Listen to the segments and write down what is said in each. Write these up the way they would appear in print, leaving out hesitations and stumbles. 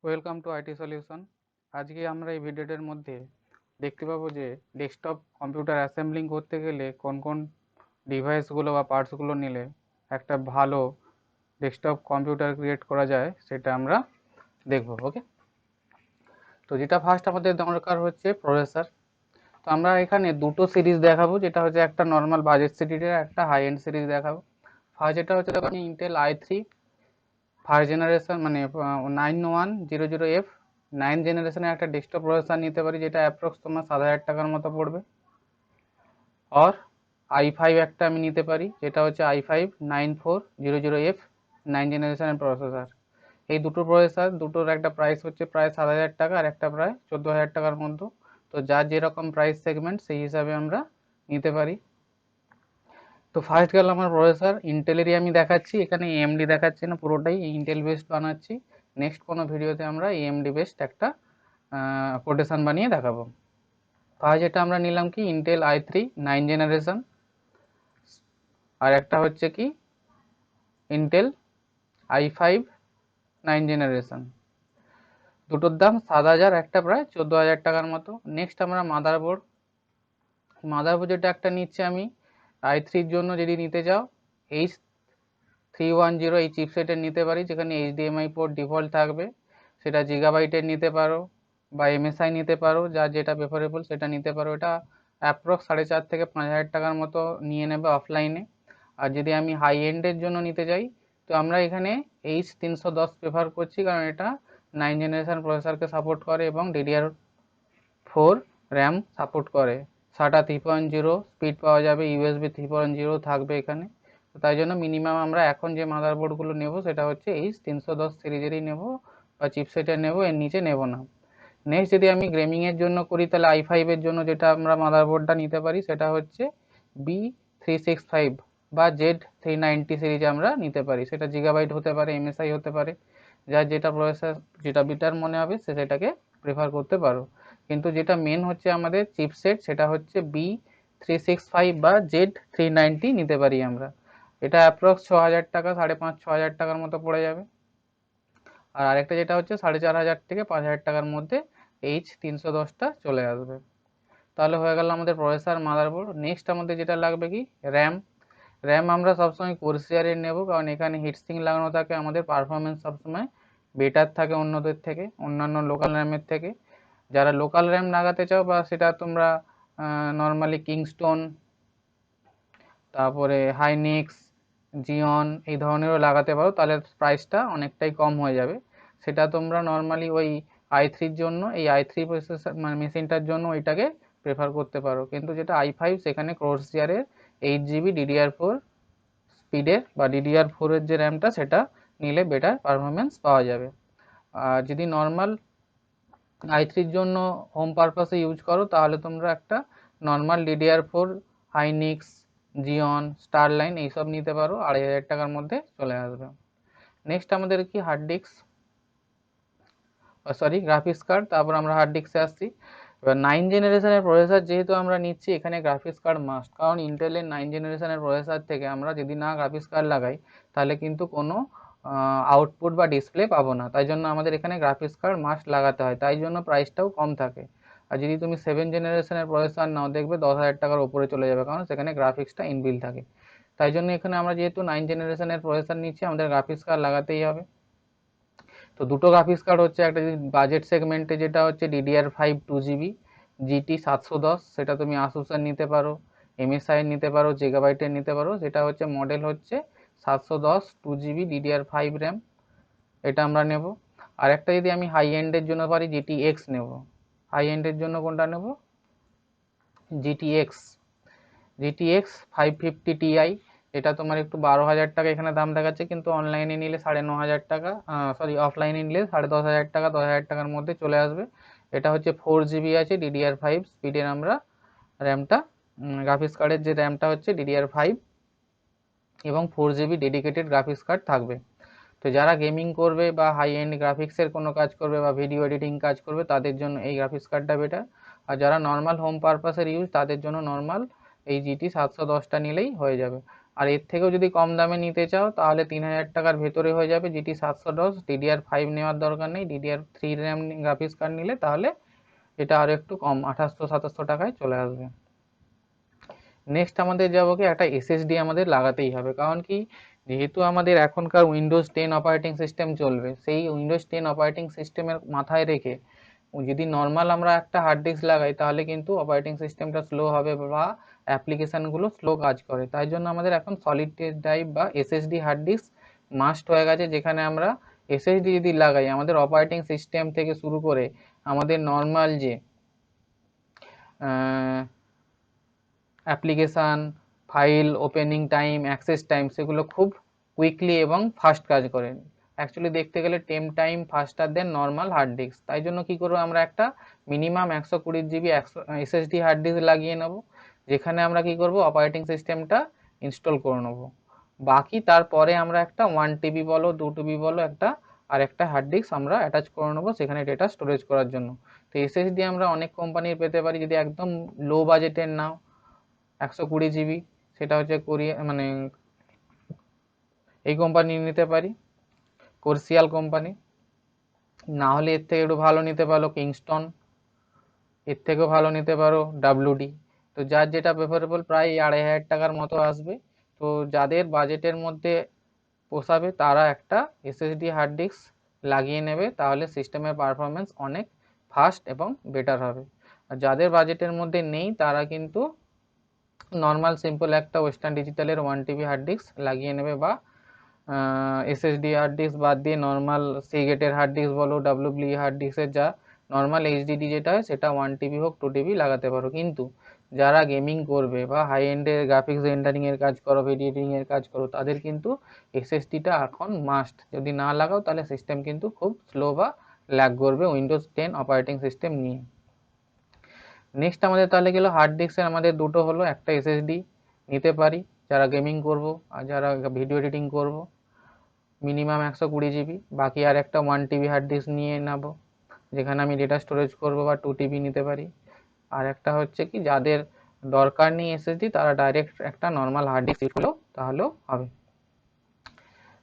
Welcome to IT solution. আজকে আমরা এই ভিডিওটার মধ্যে দেখতে পাবো যে ডেস্কটপ কম্পিউটার অ্যাসেম্বলিং করতে গেলে কোন কোন ডিভাইসগুলো বা পার্টসগুলো নিলে একটা ভালো ডেস্কটপ কম্পিউটার ক্রিয়েট করা যায় সেটা আমরা দেখব। ওকে, তো যেটা ফার্স্ট আমাদের দরকার হচ্ছে প্রসেসর। তো আমরা এখানে দুটো সিরিজ দেখাবো, যেটা হচ্ছে একটা নর্মাল বাজেট সিরিজের, একটা হাই এন্ড সিরিজ দেখাবো। ফার্স্ট যেটা হচ্ছে দেখো ইন্টেল i3 ফার্স্ট জেনারেশন, মানে 9100F 9 জেনারেশনের একটা ডেস্কটপ প্রসেসর নিতে পারি, যেটা অ্যাপ্রক্স তোমার 7,000 টাকার মতো পড়বে। আর i5 একটা আমি নিতে পারি, যেটা হচ্ছে i5 9400F 9 জেনারেশনের প্রসেসর। এই দুটো প্রসেসর দুটোর একটা প্রাইস হচ্ছে প্রায় 7,000 টাকা, আর একটা প্রায় 14,000 টাকার মতো। তো যার যেরকম প্রাইস সেগমেন্ট সেই হিসাবে আমরা নিতে পারি। তো ফার্স্ট গেল আমার প্রসেসর, ইন্টেলেরই আমি দেখাচ্ছি, এখানে এএমডি দেখাচ্ছি না, পুরোটাই ইন্টেল বেসড বানাচ্ছি। নেক্সট কোনো ভিডিওতে আমরা এএমডি বেসড একটা কোটেশন বানিয়ে দেখাবো। ফার্স্ট যেটা আমরা নিলাম কি ইন্টেল i3 9 জেনারেশন, আর একটা হচ্ছে কি ইন্টেল i5 9 জেনারেশন। দুটোর দাম 7,000, একটা প্রায় 14,000 টাকার মতো। নেক্সট আমরা মাদারবোর্ড যেটা একটা নিচ্ছি আমি i3-র জন্য, যদি নিতে চাও H310 এই চিপসেটের নিতে পারি, যেখানে HDMI পোর্ট ডিফল্ট থাকবে। সেটা জিগাবাইটের নিতে পারো বা MSI নিতে পারো, যার যেটা প্রেফারেবল সেটা নিতে পারো। এটা অ্যাপ্রক্স 4,500 থেকে 5,000 টাকার মতো নিয়ে নেবে অফলাইনে। আর যদি আমি হাই এন্ডের জন্য নিতে যাই, তো আমরা এখানে H310 প্রেফার করছি, কারণ এটা 9 জেনারেশন প্রসেসরকে সাপোর্ট করে এবং DDR4 র্যাম সাপোর্ট করে। SATA 3.0 স্পিড পাওয়া যাবে, USB 3.0 থাকবে এখানে। তো তাই জন্য মিনিমাম আমরা এখন যে মাদারবোর্ডগুলো নেব সেটা হচ্ছে H310 সিরিজেরই নেব বা চিপসেটের নেব, এর নিচে নেব না। নেক্সট যদি আমি গেমিংয়ের জন্য করি, তাহলে i5 এর জন্য যেটা আমরা মাদারবোর্ডটা নিতে পারি সেটা হচ্ছে B365 বা Z390 সিরিজ আমরা নিতে পারি। সেটা জিগাবাইট হতে পারে, MSI হতে পারে, যার যেটা প্রসেসর যেটা বেটার মনে হবে সে সেটাকে প্রেফার করতে পারো। কিন্তু যেটা মেন হচ্ছে আমাদের চিপসেট, সেটা হচ্ছে B365 বা Z390 নিতে পারি আমরা। এটা অ্যাপ্রক্স 6,000 টাকা, 5,500-6,000 টাকার মতো পড়ে যাবে। আর আরেকটা যেটা হচ্ছে 4,500 থেকে 5,000 টাকার মধ্যে H310টা চলে আসবে। তাহলে হয়ে গেল আমাদের প্রসেসর, মাদারবোর্ড। নেক্সট আমাদের যেটা লাগবে কি র্যাম। র্যাম আমরা সবসময় কোর্সিয়ারের নেব, কারণ এখানে হিটসিং লাগানো থাকে, আমাদের পারফরমেন্স সবসময় বেটার থাকে অন্যদের থেকে, অন্যান্য লোকাল র্যামের থেকে। যারা লোকাল র্যাম লাগাতে চাও বা সেটা তোমরা নর্মালি কিংস্টোন, তারপরে হাইনিক্স, জিওন এই ধরনেরও লাগাতে পারো, তাহলে প্রাইসটা অনেকটাই কম হয়ে যাবে। সেটা তোমরা নর্মালি ওই i3-র জন্য, এই i3 প্রসেসর মানে মেশিনটার জন্য ওইটাকে প্রেফার করতে পারো। কিন্তু যেটা i5 সেখানে ক্রোসিয়ারের 8 GB DDR4 স্পিডের বা DDR4-এর যে র্যামটা সেটা নিলে বেটার পারফরমেন্স পাওয়া যাবে। আর যদি নর্মাল i3-র জন্য হোম পারপাসে ইউজ করো, তাহলে তোমরা একটা normal DDR4 Hynix, Jeon, Starline এইসব নিতে পারো, 2,500 টাকার মধ্যে চলে আসবে। নেক্সট আমাদের কি hard disk, sorry graphics card. তারপর আমরা হার্ড ডিস্কে আসছি। এবার 9 জেনারেশনের প্রসেসর যেহেতু আমরা নিচ্ছি, এখানে গ্রাফিক্স কার্ড মাস্ট, কারণ ইন্টেলের 9 জেনারেশনের প্রসেসর থেকে আমরা যদি না গ্রাফিক্স কার্ড লাগাই, তাহলে কিন্তু কোনো আউটপুট বা ডিসপ্লে পাবো না। তাই জন্য আমাদের এখানে গ্রাফিক্স কার্ড মাস্ট লাগাতে হয়, তাই জন্য প্রাইসটাও কম থাকে। আর যদি তুমি 7 জেনারেশনের প্রসেসর নাও, দেখবে 10,000 টাকার উপরে চলে যাবে, কারণ সেখানে গ্রাফিক্সটা ইনবিল থাকে। তাই জন্য এখানে আমরা যেহেতু 9 জেনারেশনের প্রসেসর নিচ্ছি, আমাদের গ্রাফিক্স কার্ড লাগাতেই হবে। তো দুটো গ্রাফিক্স কার্ড হচ্ছে, একটা যদি বাজেট সেগমেন্টে যেটা হচ্ছে DDR5 2GB GT710, সেটা তুমি আসুসের নিতে পারো, MSI নিতে পারো, জিগাবাইটের নিতে পারো। সেটা হচ্ছে মডেল হচ্ছে 710 2GB DDR5 র্যাম, এটা আমরা নেব। আর একটা যদি আমি হাই এন্ডের জন্য পারি, GTX নেব। হাই এন্ডের জন্য কোনটা নেব? GTX 550 Ti। এটা তোমার একটু 12,000 টাকা এখানে দাম দেখাচ্ছে, কিন্তু অনলাইনে নিলে 9,500 টাকা, সরি অফলাইনে নিলে 10,500 টাকা, 10,000 টাকার মধ্যে চলে আসবে। এটা হচ্ছে 4GB আছে DDR5 স্পিডের আমরা র্যামটা, গ্রাফিক্স কার্ডের যে র্যামটা হচ্ছে DDR5 এবং 4GB ডেডিকেটেড গ্রাফিক্স কার্ড থাকবে। তো যারা গেমিং করবে বা হাই এন্ড গ্রাফিক্সের কোনো কাজ করবে বা ভিডিও এডিটিং কাজ করবে, তাদের জন্য এই গ্রাফিক্স কার্ডটা বেটার। আর যারা নর্মাল হোম পারপাসের ইউজ, তাদের জন্য নর্মাল এই GT710টা নিলেই হয়ে যাবে। আর এর থেকেও যদি কম দামে নিতে চাও তাহলে 3000 টাকার ভেতরে হয়ে যাবে, GT 710, DDR5 নেওয়ার দরকার নেই, DDR3 র্যাম গ্রাফিক্স কার্ড নিলে তাহলে এটা আরও একটু কম 2800-2700 টাকায় চলে আসবে। নেক্সট আমাদের যাবো কি একটা এসএসডি আমাদের লাগাতেই হবে, কারণ কি যেহেতু আমাদের এখনকার উইন্ডোজ 10 অপারেটিং সিস্টেম চলবে, সেই উইন্ডোজ 10 অপারেটিং সিস্টেমের মাথায় রেখে যদি নর্মাল আমরা একটা হার্ড ডিস্ক লাগাই তাহলে কিন্তু অপারেটিং সিস্টেমটা স্লো হবে বা অ্যাপ্লিকেশানগুলো স্লো কাজ করে। তাই জন্য আমাদের এখন সলিড স্টেট ড্রাইভ বা এসএসডি হার্ড ডিস্ক মাস্ট হয়ে গেছে, যেখানে আমরা এসএসডি যদি লাগাই আমাদের অপারেটিং সিস্টেম থেকে শুরু করে আমাদের নর্মাল যে application, file opening time, access time সেগুলো খুব কুইকলি এবং ফাস্ট কাজ করে। অ্যাকচুয়ালি দেখতে গেলে time faster than normal hard disk. তাই জন্য কী করবো, আমরা একটা minimum 120 GB SSD hard disk লাগিয়ে নেব, যেখানে আমরা কী করবো অপারেটিং সিস্টেমটা ইনস্টল করে নেবো। বাকি তারপরে আমরা একটা 1 টিবি বলো 2 টিবি বলো একটা হার্ড ডিস্ক আমরা অ্যাটাচ করে নেবো সেখানে ডেটা স্টোরেজ করার জন্য। তো এসএসডি আমরা অনেক কোম্পানির পেতে পারি, যদি একদম লো বাজেটের নাও 120 জিবি, সেটা হচ্ছে মানে এই কোম্পানি নিতে পারি, কোর্সিয়াল কোম্পানি। না হলে এর থেকে একটু ভালো নিতে পারো কিংস্টন, এর থেকেও ভালো নিতে পারো ডাব্লুডি। তো যার যেটা প্রেফারেবল প্রায় 2500 টাকার মতো আসবে। তো যাদের বাজেটের মধ্যে পোষাবে তারা একটা এসএসডি হার্ড ডিস্ক লাগিয়ে নেবে, তাহলে সিস্টেমের পারফরমেন্স অনেক ফাস্ট এবং বেটার হবে। আর যাদের বাজেটের মধ্যে নেই তারা কিন্তু নর্মাল সিম্পল একটা ওয়েস্টার্ন ডিজিটালের 1 টিবি হার্ড ডিস্ক লাগিয়ে নেবে, বা এসএসডি হার্ড ডিস্ক বাদ দিয়ে নর্মাল সিগেটের হার্ড ডিস্ক বলো, ডাব্লিউবি হার্ড ডিস্কের যা নর্মাল এইচডিডি যেটা হয় সেটা 1 টিবি হোক 2 টিবি লাগাতে পারো। কিন্তু যারা গেমিং করবে বা হাই এন্ডের গ্রাফিক্স রেন্ডারিংয়ের কাজ করো, ভিডিও এডিটিংয়ের কাজ করো, তাদের কিন্তু এসএসডিটা এখন মাস্ট। যদি না লাগাও তাহলে সিস্টেম কিন্তু খুব স্লো বা ল্যাগ করবে উইন্ডোজ 10 অপারেটিং সিস্টেম নিয়ে। নেক্সট আমাদের তাহলে গেল হার্ড ডিস্কের আমাদের দুটো হলো, একটা এসএসডি নিতে পারি যারা গেমিং করব আর যারা ভিডিও এডিটিং করব, মিনিমাম 120 জিবি। বাকি আর একটা 1 টিবি হার্ড ডিস্ক নিয়ে নেব যেখানে আমি ডেটা স্টোরেজ করব, বা 2 টিবি নিতে পারি। আর একটা হচ্ছে কি যাদের দরকার নেই এসএসডি তারা ডাইরেক্ট একটা নর্মাল হার্ড ডিস্ক ইউজ করলেও তাহলেও হবে।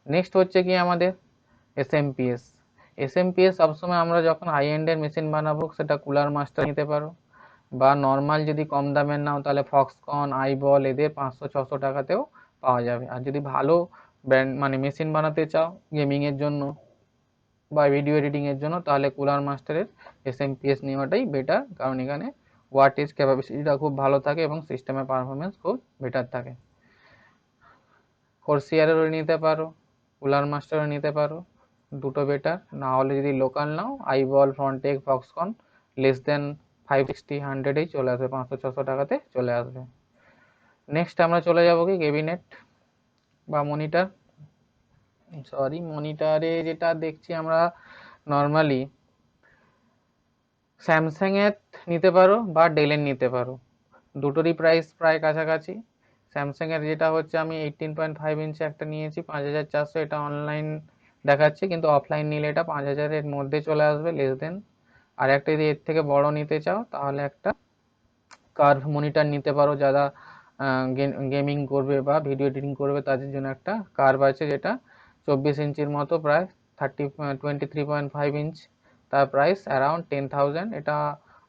নেক্সট হচ্ছে কি আমাদের এসএমপিএস। এসএমপিএস সবসময় আমরা যখন হাই এন্ডের মেশিন বানাবো সেটা কুলার মাস্টার নিতে পারো, বা নর্মাল যদি কম দামের নাও তাহলে ফক্সকন, আইবল এদের 500-600 টাকাতেও পাওয়া যাবে। আর যদি ভালো ব্র্যান্ড মানে মেশিন বানাতে চাও গেমিংয়ের জন্য বা ভিডিও এডিটিংয়ের জন্য তাহলে কুলার মাস্টারের এসএমপিএস নেওয়াটাই বেটার, কারণ এখানে ওয়াটেজ ক্যাপাসিটিটা খুব ভালো থাকে এবং সিস্টেমের পারফরমেন্স খুব বেটার থাকে। কোর্সিয়ারেরও নিতে পারো, কুলার মাস্টারও নিতে পারো, দুটো বেটার। না হলে যদি লোকাল নাও eyeball, Frontech, Foxconn less than 560-100এই চলে আসবে, 500-600 টাকাতে চলে আসবে। নেক্সট আমরা চলে যাব কি ক্যাবিনেট বা মনিটর। মনিটরে যেটা দেখছি আমরা নর্মালি স্যামসাংয়ের নিতে পারো বা ডেলের নিতে পারো, দুটোরই প্রাইস প্রায় কাছাকাছি। স্যামসাংয়ের যেটা হচ্ছে আমি 18.5 ইঞ্চি একটা নিয়েছি 5400, এটা অনলাইন দেখাচ্ছে কিন্তু অফলাইন নিলে এটা 5000-এর মধ্যে চলে আসবে লেস দেন। আর একটা যদি এর থেকে বড় নিতে চাও তাহলে একটা কার্ভ মনিটর নিতে পারো, যারা গেমিং করবে বা ভিডিও এডিটিং করবে তাদের জন্য একটা কার্ভ আছে যেটা 24 ইঞ্চির মতো, প্রায় 23.5 ইঞ্চ, তার প্রাইস অ্যারাউন্ড 10,000। এটা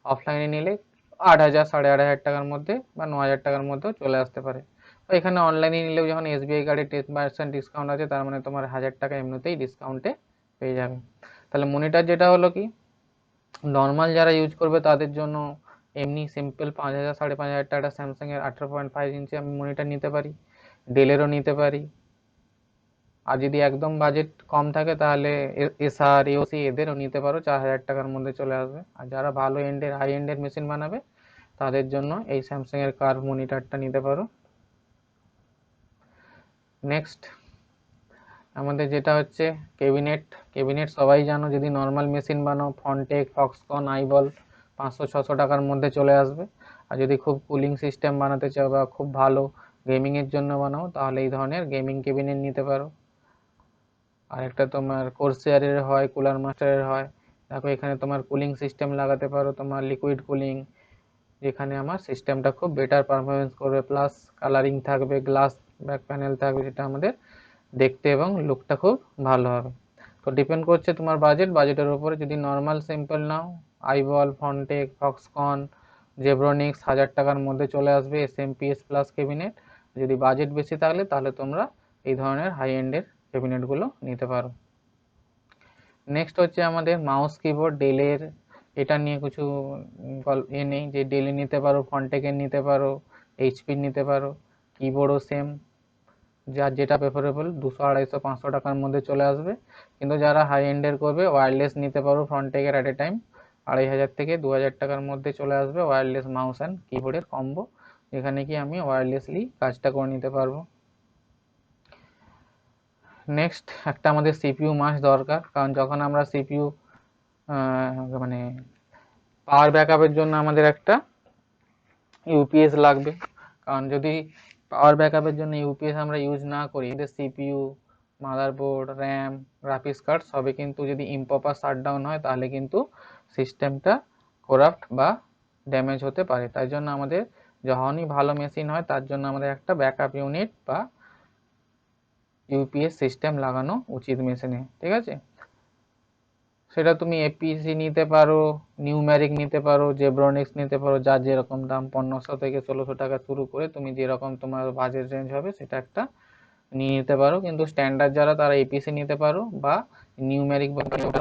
অফলাইনে নিলে 8,000-8,500 টাকার মধ্যে বা 9,000 টাকার মধ্যেও চলে আসতে পারে। তো এখানে অনলাইনে নিলেও যখন এসবিআই কার্ডে 10% ডিসকাউন্ট আছে তার মানে তোমার 1,000 টাকা এমনিতেই ডিসকাউন্টে পেয়ে যাবে। তাহলে মনিটর যেটা হলো কি নর্মাল যারা ইউজ করবে তাদের জন্য এমনি সিম্পল 5,000-5,500 টাকা স্যামসাংয়ের 18.5 ইঞ্চি আমি মনিটর নিতে পারি, ডেলেরও নিতে পারি। আর যদি একদম বাজেট কম থাকে তাহলে এসআর, এওসি এদেরও নিতে পারো, 4,000 টাকার মধ্যে চলে আসবে। আর যারা ভালো এন্ডের হাই এন্ডের মেশিন বানাবে তাদের জন্য এই স্যামসাংয়ের কার্ভ মনিটরটা নিতে পারো। নেক্সট আমাদের যেটা হচ্ছে ক্যাবিনেট সবাই জানো, যদি নর্মাল মেশিন বানাও ফ্রন্টেক, ফক্সকন, আইবল 500-600 টাকার মধ্যে চলে আসবে। আর যদি খুব কুলিং সিস্টেম বানাতে চাও বা খুব ভালো গেমিংয়ের জন্য বানাও তাহলে এই ধরনের গেমিং ক্যাবিনেট নিতে পারো। আর একটা তোমার কোর্সিয়ারের হয়, কুলার মাস্টারের হয়। দেখো এখানে তোমার কুলিং সিস্টেম লাগাতে পারো, তোমার লিকুইড কুলিং, যেখানে আমার সিস্টেমটা খুব বেটার পারফরমেন্স করবে, প্লাস কালারিং থাকবে, গ্লাস ব্যাক প্যানেল থাকবে, যেটা আমাদের দেখতে এবং লুকটা খুব ভালো হবে। তো ডিপেন্ড করছে তোমার বাজেটের উপরে। যদি নর্মাল সিম্পল নাও, আইবল, ফন্টেক, ফক্সকন, জেব্রনিক্স 1000 টাকার মধ্যে চলে আসবে এসএমপিএস প্লাস ক্যাবিনেট। যদি বাজেট বেশি থাকলে তাহলে তোমরা এই ধরনের হাই এন্ডের ক্যাবিনেটগুলো নিতে পারো। নেক্সট হচ্ছে আমাদের মাউস কিবোর্ড। ডেলের এটা নিয়ে কিছু নেই, যে ডেলে নিতে পারো, ফন্টেকের নিতে পারো, এইচপির নিতে পারো। কিবোর্ডও সেম, যার যেটা প্রেফারেবল 200, 250, 500 টাকার মধ্যে চলে আসবে। কিন্তু যারা হাই এন্ডের করবে ওয়্যারলেস নিতে পারো ফ্রন্টেকের অ্যাট এ টাইম 2500 থেকে 2000 টাকার মধ্যে চলে আসবে ওয়্যারলেস মাউস অ্যান্ড কিবোর্ডের কম্বো, যেখানে কি আমি ওয়্যারলেসলি কাজটা করে নিতে পারবো। নেক্সট একটা আমাদের সিপিইউ মাস্ট দরকার, কারণ যখন আমরা সিপিইউ মানে পাওয়ার ব্যাকআপের জন্য আমাদের একটা ইউপিএস লাগবে। কারণ যদি পাওয়ার ব্যাকআপের জন্য ইউপিএস আমরা ইউজ না করি, এদের CPU, motherboard, RAM, graphics card সবে কিন্তু যদি ইম্প্রপার শাটডাউন হয় তাহলে কিন্তু সিস্টেমটা করাপ্ট বা ড্যামেজ হতে পারে। তাই জন্য আমাদের যখনই ভালো মেশিন হয় তার জন্য আমাদের একটা ব্যাকআপ ইউনিট বা ইউপিএস সিস্টেম লাগানো উচিত মেশিনে, ঠিক আছে। সেটা তুমি এপিসি নিতে পারো, নিউম্যারিক নিতে পারো, জেব্রনিক্স নিতে পারো, যার যেরকম দাম 1500 থেকে 1600 টাকা শুরু করে তুমি যেরকম তোমার বাজেট রেঞ্জ হবে সেটা একটা নিয়ে নিতে পারো। কিন্তু স্ট্যান্ডার্ড যারা তারা এপিসি নিতে পারো বা নিউম্যারিক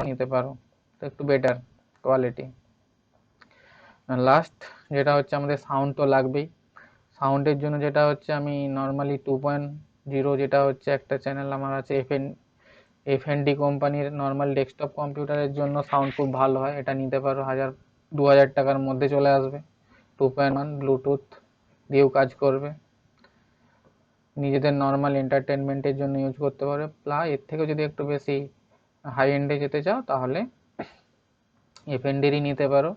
নিতে পারো, তো একটু বেটার কোয়ালিটি। লাস্ট যেটা হচ্ছে আমাদের সাউন্ড তো লাগবেই। সাউন্ডের জন্য যেটা হচ্ছে আমি নর্মালি 2.0 যেটা হচ্ছে একটা চ্যানেল আমার আছে এফএনডি কোম্পানির নর্মাল ডেস্কটপ কম্পিউটারের জন্য সাউন্ড খুব ভালো হয়, এটা নিতে পারো। 2000 টাকার মধ্যে চলে আসবে। 2.1 ব্লুটুথ দিয়েও কাজ করবে, নিজেদের নর্মাল এন্টারটেনমেন্টের জন্য ইউজ করতে পারো। প্লাস এর থেকে যদি একটু বেশি হাই এন্ডে যেতে চাও তাহলে এফএনডিরই নিতে পারো,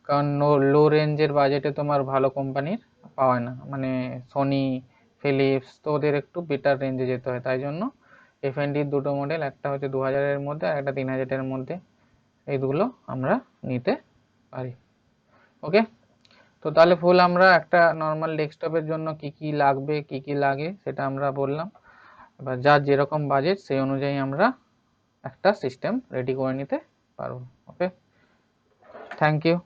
কারণ লো রেঞ্জের বাজেটে তোমার ভালো কোম্পানির পাওয়া না, মানে সোনি, ফিলিপস, তো ওদের একটু বেটার রেঞ্জে যেতে হয়। তাই জন্য এফএনডির দুটো মডেল, একটা হচ্ছে 2000-এর মধ্যে আর একটা 3000-এর মধ্যে, এইগুলো আমরা নিতে পারি। ওকে, তো তাহলে ফুল আমরা একটা নর্মাল ডেস্কটপের জন্য কি কি লাগবে, কি কি লাগে সেটা আমরা বললাম। এবার যার যেরকম বাজেট সেই অনুযায়ী আমরা একটা সিস্টেম রেডি করে নিতে পারবো। ওকে, থ্যাংক ইউ।